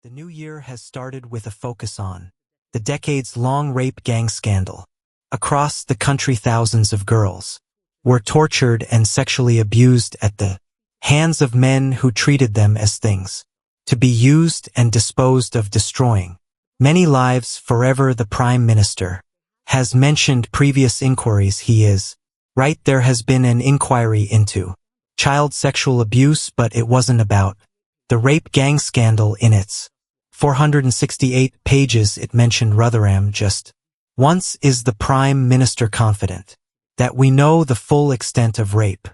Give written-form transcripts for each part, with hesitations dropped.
The new year has started with a focus on the decades-long rape gang scandal. Across the country, thousands of girls were tortured and sexually abused at the hands of men who treated them as things to be used and disposed of, destroying many lives forever. The Prime Minister has mentioned previous inquiries. He is right. There has been an inquiry into child sexual abuse, but it wasn't about the rape gang scandal. In its 468 pages, it mentioned Rotherham just once. Is the Prime Minister confident that we know the full extent of rape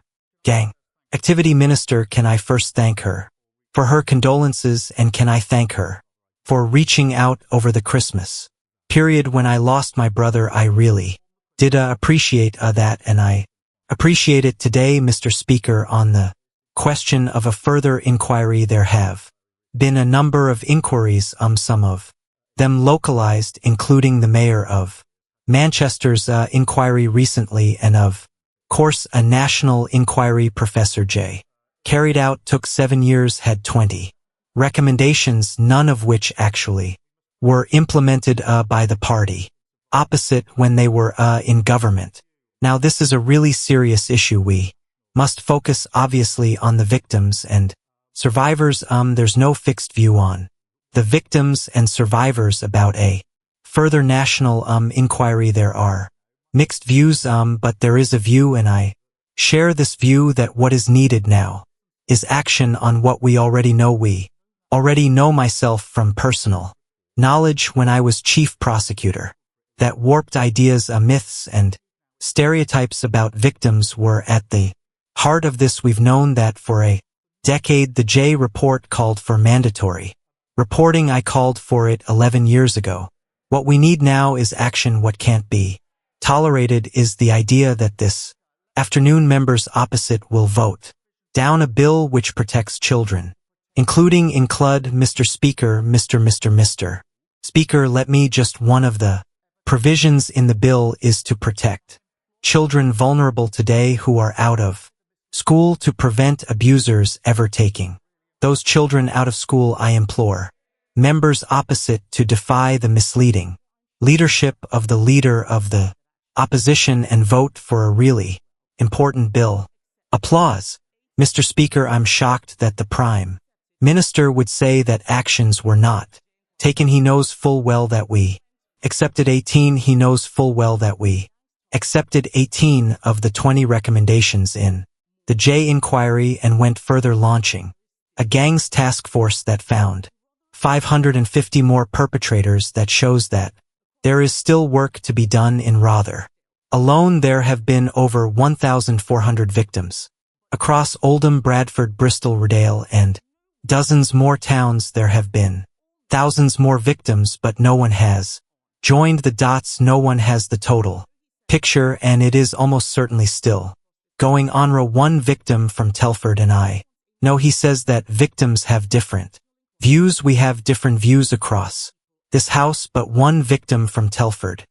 gang activity? Minister, can I first thank her for her condolences, and can I thank her for reaching out over the Christmas period when I lost my brother? I really did appreciate that, and I appreciate it today, Mr. Speaker. On the question of a further inquiry, there have been a number of inquiries, some of them localized, including the Mayor of Manchester's inquiry recently, and of course a national inquiry Professor J. carried out, took 7 years, had 20 recommendations, none of which actually were implemented by the party opposite when they were in government. Now this is a really serious issue. We must focus obviously on the victims and survivors. There's no fixed view on the victims and survivors. About a further national inquiry, there are mixed views, but there is a view, and I share this view, that what is needed now is action on what we already know. We already know, myself from personal knowledge when I was chief prosecutor, that warped ideas, myths, and stereotypes about victims were at the heart of this. We've known that for a decade. The J report called for mandatory reporting. I called for it 11 years ago. What we need now is action. What can't be tolerated is the idea that this afternoon members opposite will vote down a bill which protects children, including include. Mr. Speaker, Mr. Speaker, let me just one of the provisions in the bill is to protect children vulnerable today who are out of school, to prevent abusers ever taking those children out of school. I implore members opposite to defy the misleading leadership of the leader of the opposition and vote for a really important bill. Applause. Mr. Speaker, I'm shocked that the Prime Minister would say that actions were not taken. He knows full well that we accepted 18. He knows full well that we accepted 18 of the 20 recommendations in the J inquiry and went further, launching a gangs task force that found 550 more perpetrators. That shows that there is still work to be done. In Rother alone, there have been over 1,400 victims across Oldham, Bradford, Bristol, Redale, and dozens more towns. There have been thousands more victims, but no one has joined the dots. No one has the total picture, and it is almost certainly still going on. One victim from Telford, and I know he says that victims have different views. We have different views across this house, but one victim from Telford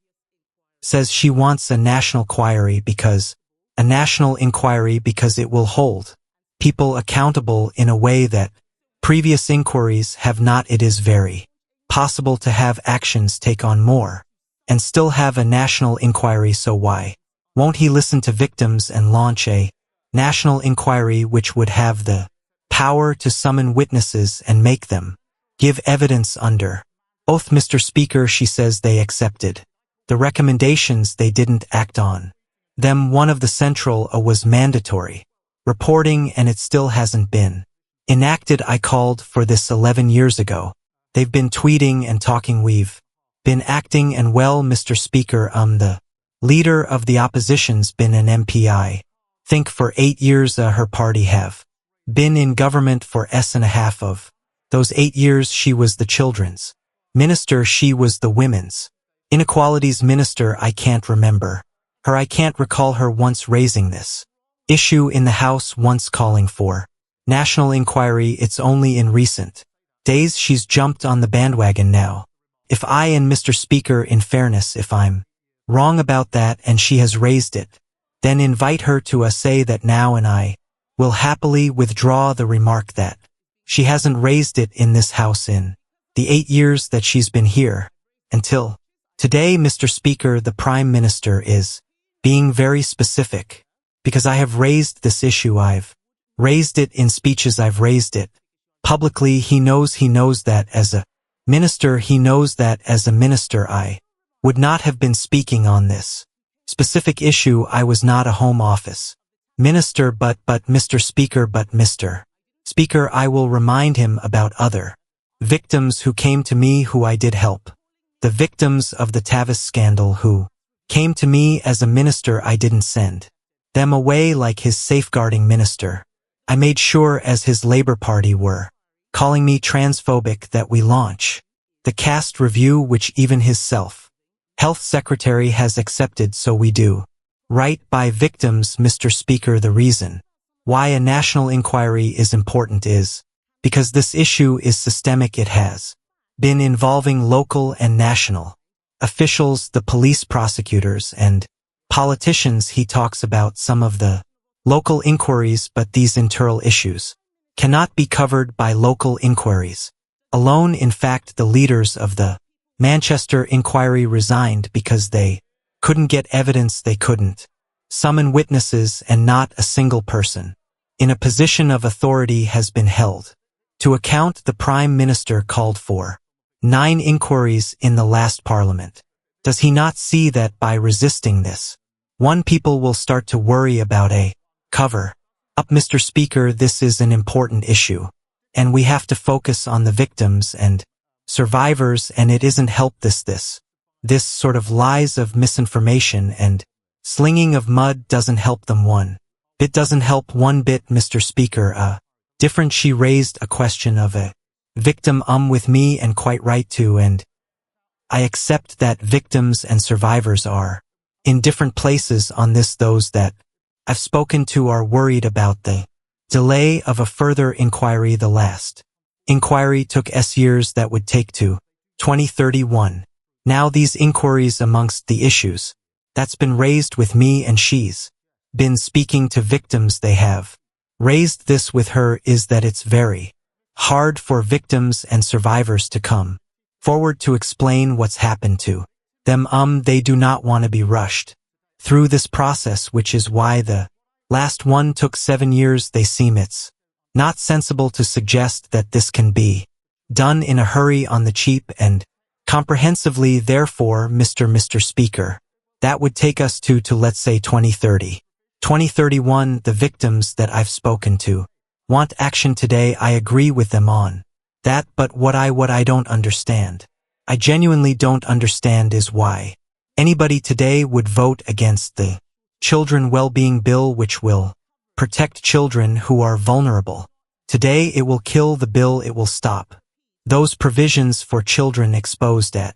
says she wants a national inquiry because it will hold people accountable in a way that previous inquiries have not. It is very possible to have actions take on more and still have a national inquiry. So why won't he listen to victims and launch a national inquiry which would have the power to summon witnesses and make them give evidence under oath? Mr. Speaker, she says they accepted the recommendations, they didn't act on them. One of the central was mandatory reporting, and it still hasn't been enacted. I called for this 11 years ago. They've been tweeting and talking. We've been acting, and well, Mr. Speaker, the leader of the opposition's been an MP. I think for 8 years. Her party have been in government for and a half. Of those 8 years, she was the children's minister. She was the women's inequalities minister. I can't remember her. I can't recall her once raising this issue in the House, once calling for national inquiry. It's only in recent days she's jumped on the bandwagon now. If I, and Mr. Speaker, in fairness, if I'm wrong about that and she has raised it, then invite her to say that now, and I will happily withdraw the remark that she hasn't raised it in this House in the 8 years that she's been here, until today, Mr. Speaker, the Prime Minister is being very specific, because I have raised this issue. I've raised it in speeches. I've raised it publicly. He knows that as a minister. He knows that as a minister I would not have been speaking on this specific issue. I was not a Home Office minister, but Mr. Speaker, I will remind him about other victims who came to me who I did help. The victims of the Tavis scandal who came to me as a minister. I didn't send them away like his safeguarding minister. I made sure, as his Labour Party were calling me transphobic, that we launch the caste review, which even his health secretary has accepted. So we do right by victims, Mr. Speaker. The reason why a national inquiry is important is because this issue is systemic. It has been involving local and national officials, the police, prosecutors, and politicians. He talks about some of the local inquiries, but these internal issues cannot be covered by local inquiries alone. In fact, the leaders of the Manchester inquiry resigned because they couldn't get evidence. They couldn't summon witnesses, and not a single person in a position of authority has been held to account. The Prime Minister called for 9 inquiries in the last Parliament. Does he not see that by resisting this, people will start to worry about a cover up? Mr. Speaker, this is an important issue, and we have to focus on the victims and survivors, and it isn't help this sort of lies of misinformation and slinging of mud doesn't help them one bit. Doesn't help one bit, Mr. Speaker. Different. She raised a question of a victim with me, and quite right too, and I accept that victims and survivors are in different places on this. Those that I've spoken to are worried about the delay of a further inquiry. The last inquiry took years, that would take to 2031. Now these inquiries, amongst the issues that's been raised with me, and she's been speaking to victims, they have raised this with her, is that it's very hard for victims and survivors to come forward to explain what's happened to them. They do not want to be rushed through this process, which is why the last one took 7 years. They seem it's not sensible to suggest that this can be done in a hurry, on the cheap, and comprehensively. Therefore, Mr. Speaker, that would take us to let's say 2030, 2031. The victims that I've spoken to want action today. I agree with them on that, but what I don't understand, I genuinely don't understand, is why anybody today would vote against the Children Well-Being Bill, which will protect children who are vulnerable. Today it will kill the bill. It will stop those provisions for children exposed at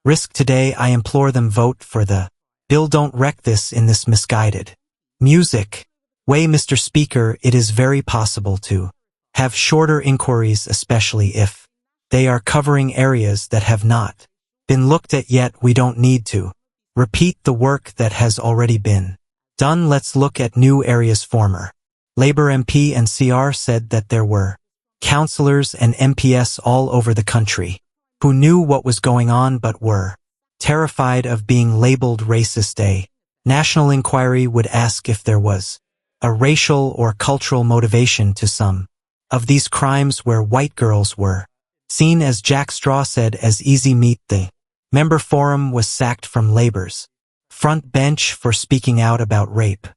risk. Today I implore them, vote for the bill. Don't wreck this in this misguided music way. Mr. Speaker, it is very possible to have shorter inquiries, especially if they are covering areas that have not been looked at yet. We don't need to repeat the work that has already been done. Let's look at new areas. Former Labour MP and CR said that there were councillors and MPs all over the country who knew what was going on but were terrified of being labelled racist. A national inquiry would ask if there was a racial or cultural motivation to some of these crimes, where white girls were seen, as Jack Straw said, as easy meat. The member forum was sacked from Labour's front bench for speaking out about rape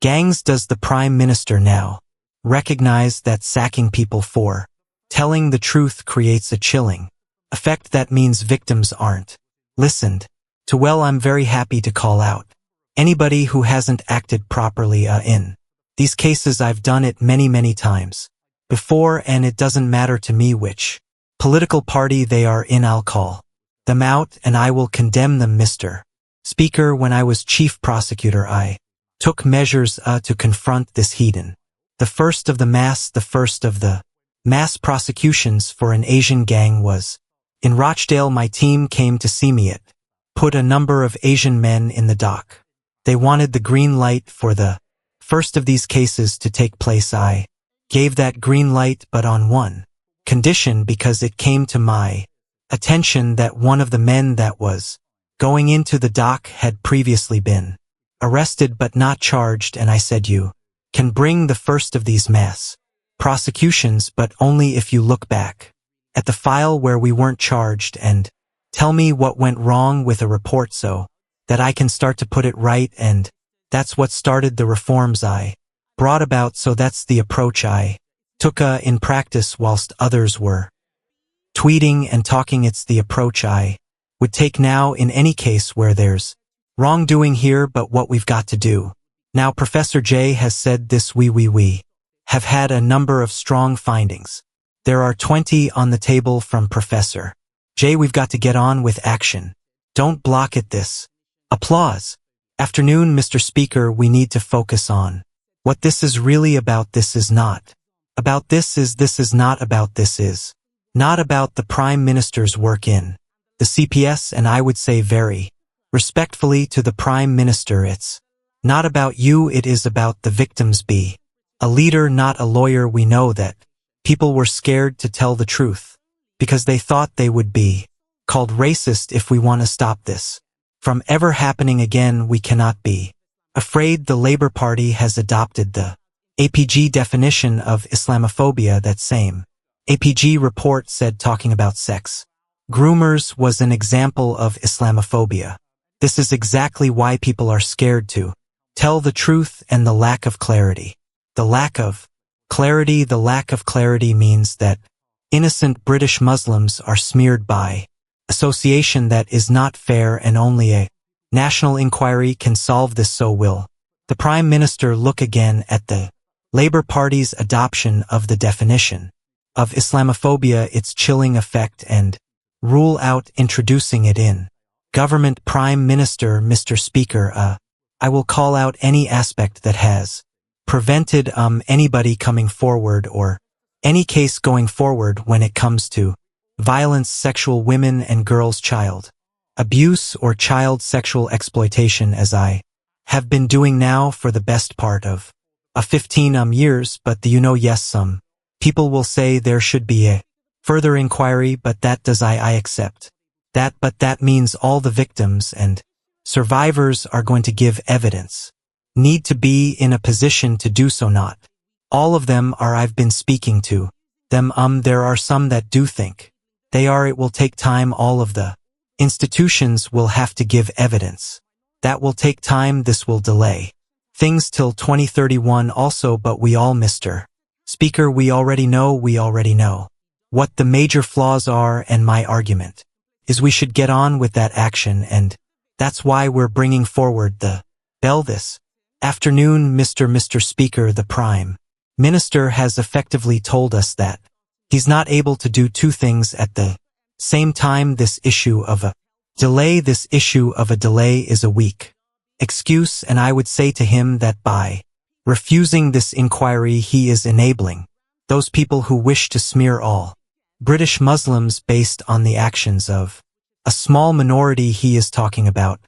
gangs. Does the Prime Minister now recognize that sacking people for telling the truth creates a chilling effect? That means victims aren't listened to well. I'm very happy to call out anybody who hasn't acted properly in these cases. I've done it many times before, and it doesn't matter to me which political party they are in. I'll call them out and I will condemn them. Mr. Speaker, when I was chief prosecutor, I took measures to confront this heathen. The first of the mass prosecutions for an Asian gang was in Rochdale. My team came to see me. It put a number of Asian men in the dock. They wanted the green light for the first of these cases to take place. I gave that green light, but on one condition, because it came to my attention that one of the men that was going into the dock had previously been arrested but not charged, and I said, you can bring the first of these mass prosecutions, but only if you look back at the file where we weren't charged and tell me what went wrong with a report so that I can start to put it right. And that's what started the reforms I brought about, so that's the approach I took in practice whilst others were tweeting and talking. It's the approach I would take now in any case where there's wrongdoing here, but what we've got to do. Now Professor J has said this, we have had a number of strong findings. There are 20 on the table from Professor J. We've got to get on with action. Don't block at this. Applause. Afternoon, Mr. Speaker, we need to focus on what this is really about. This is not about this is not about this is not about the Prime Minister's work in the CPS, and I would say very respectfully to the Prime Minister, it's not about you, it is about the victims. Be a leader, not a lawyer. We know that people were scared to tell the truth because they thought they would be called racist. If we want to stop this from ever happening again, we cannot be afraid. The Labour Party has adopted the APG definition of Islamophobia. That same APG report said talking about sex groomers was an example of Islamophobia. This is exactly why people are scared to tell the truth, and the lack of clarity. The lack of clarity means that innocent British Muslims are smeared by association. That is not fair, and only a national inquiry can solve this. So will the Prime Minister look again at the Labour Party's adoption of the definition of Islamophobia, its chilling effect, and rule out introducing it in government. Prime Minister, Mr. Speaker, I will call out any aspect that has prevented anybody coming forward or any case going forward when it comes to violence, sexual women and girls, child abuse or child sexual exploitation, as I have been doing now for the best part of 15 years. But yes, some people will say there should be a further inquiry, but that does I accept that, but that means all the victims and survivors are going to give evidence, need to be in a position to do so. Not all of them are. I've been speaking to them. There are some that do think they are. It will take time. All of the institutions will have to give evidence. That will take time. This will delay things till 2031 also, but we all, Mr. Speaker, we already know what the major flaws are, and my argument is we should get on with that action, and that's why we're bringing forward the bill this afternoon. Mr. Speaker, the Prime Minister has effectively told us that he's not able to do two things at the same time. This issue of a delay is a weak excuse, and I would say to him that by refusing this inquiry, he is enabling those people who wish to smear all British Muslims based on the actions of a small minority. He is talking about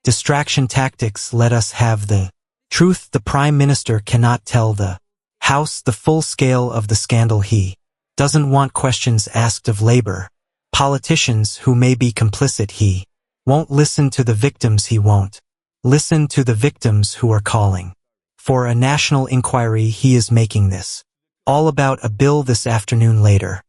distraction tactics. Let us have the truth. The Prime Minister cannot tell the House the full scale of the scandal. He doesn't want questions asked of Labour politicians who may be complicit. He won't listen to the victims. He won't listen to the victims who are calling for a national inquiry. He is making this all about a bill this afternoon. Later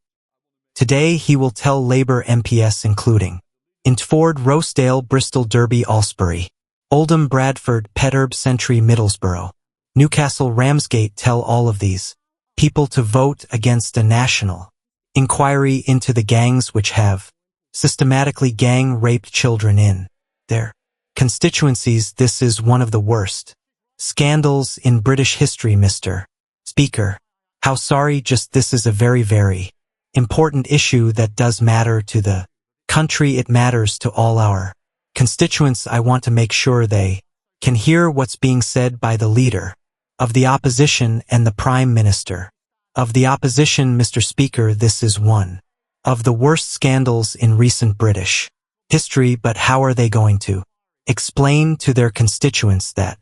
today, he will tell Labour MPs including Intford, Rosedale, Bristol, Derby, Alsbury, Oldham, Bradford, Petterbe, Sentry, Middlesbrough, Newcastle, Ramsgate, tell all of these people to vote against a national inquiry into the gangs which have systematically gang-raped children in their constituencies. This is one of the worst scandals in British history, Mr. Speaker. How sorry, just this is a very, very important issue that does matter to the country. It matters to all our constituents. I want to make sure they can hear what's being said by the leader of the opposition and the Prime Minister of the opposition. Mr. Speaker, this is one of the worst scandals in recent British history, but how are they going to explain to their constituents that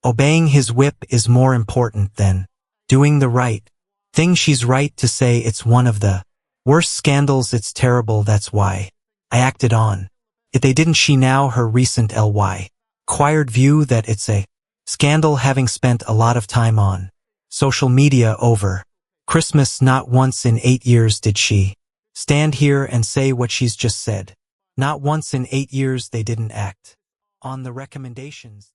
obeying his whip is more important than doing the right thing? She's right to say it's one of the worst scandals. It's terrible. That's why I acted on. If they didn't she now her recent ly. Acquired view that it's a scandal having spent a lot of time on social media over Christmas. Not once in 8 years did she stand here and say what she's just said. Not once in 8 years they didn't act on the recommendations.